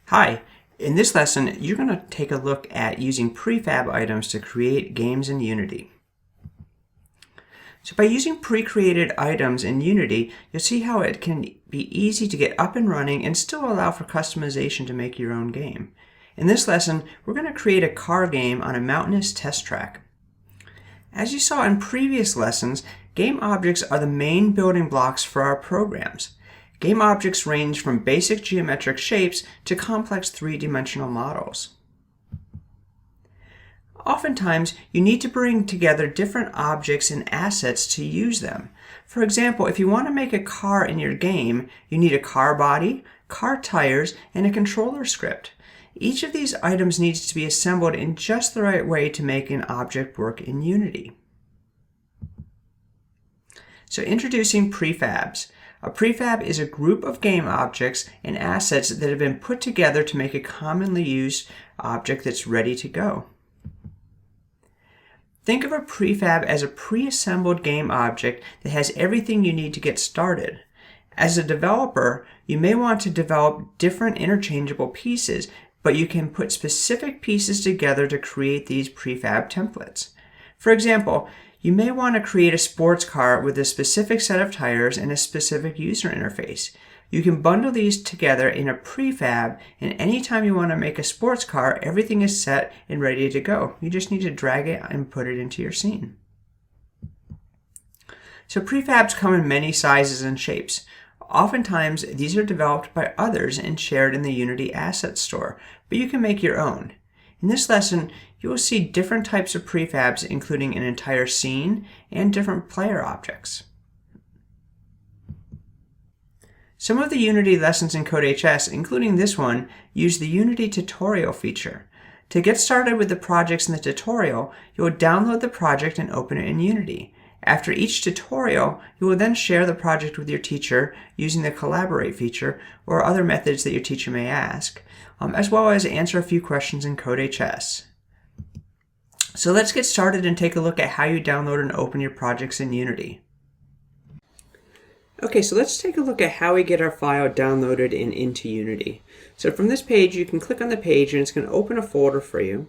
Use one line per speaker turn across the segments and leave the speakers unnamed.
Hi, in this lesson you're going to take a look at using prefab items to create games in Unity. So by using pre-created items in Unity, you'll see how it can be easy to get up and running and still allow for customization to make your own game. In this lesson, we're going to create a car game on a mountainous test track. As you saw in previous lessons, game objects are the main building blocks for our programs. Game objects range from basic geometric shapes to complex three-dimensional models. Oftentimes, you need to bring together different objects and assets to use them. For example, if you want to make a car in your game, you need a car body, car tires, and a controller script. Each of these items needs to be assembled in just the right way to make an object work in Unity. So introducing prefabs. A prefab is a group of game objects and assets that have been put together to make a commonly used object that's ready to go. Think of a prefab as a pre-assembled game object that has everything you need to get started. As a developer, you may want to develop different interchangeable pieces, but you can put specific pieces together to create these prefab templates. For example, you may want to create a sports car with a specific set of tires and a specific user interface. You can bundle these together in a prefab, and anytime you want to make a sports car, everything is set and ready to go. You just need to drag it and put it into your scene. So prefabs come in many sizes and shapes. Oftentimes, these are developed by others and shared in the Unity Asset Store, but you can make your own. In this lesson, you will see different types of prefabs, including an entire scene and different player objects. Some of the Unity lessons in CodeHS, including this one, use the Unity tutorial feature. To get started with the projects in the tutorial, you will download the project and open it in Unity. After each tutorial, you will then share the project with your teacher using the Collaborate feature or other methods that your teacher may ask, as well as answer a few questions in CodeHS. So let's get started and take a look at how you download and open your projects in Unity. Okay, so let's take a look at how we get our file downloaded and into Unity. So from this page, you can click on the page and it's going to open a folder for you.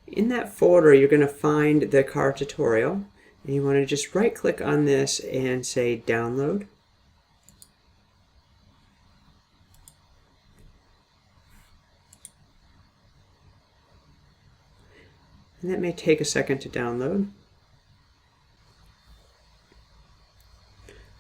In that folder, you're going to find the car tutorial. And you want to just right click on this and say download. And that may take a second to download.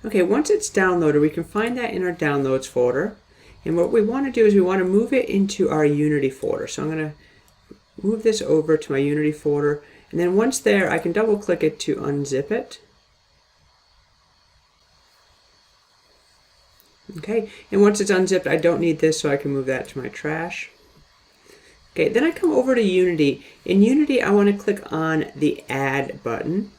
Okay, once it's downloaded, we can find that in our downloads folder. And what we want to do is we want to move it into our Unity folder. So I'm going to move this over to my Unity folder. And then once there, I can double click it to unzip it. Okay, and once it's unzipped, I don't need this, so I can move that to my trash. Okay, then I come over to Unity. In Unity, I want to click on the Add button.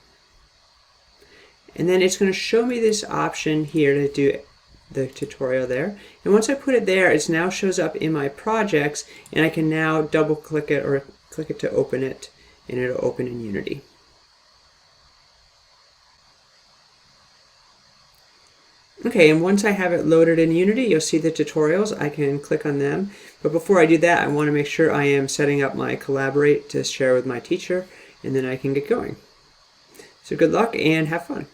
And then it's going to show me this option here to do the tutorial there. And once I put it there, it now shows up in my projects, and I can now double click it or click it to open it, and it'll open in Unity. Okay, and once I have it loaded in Unity, you'll see the tutorials. I can click on them. But before I do that, I want to make sure I am setting up my Collaborate to share with my teacher, and then I can get going. So good luck and have fun.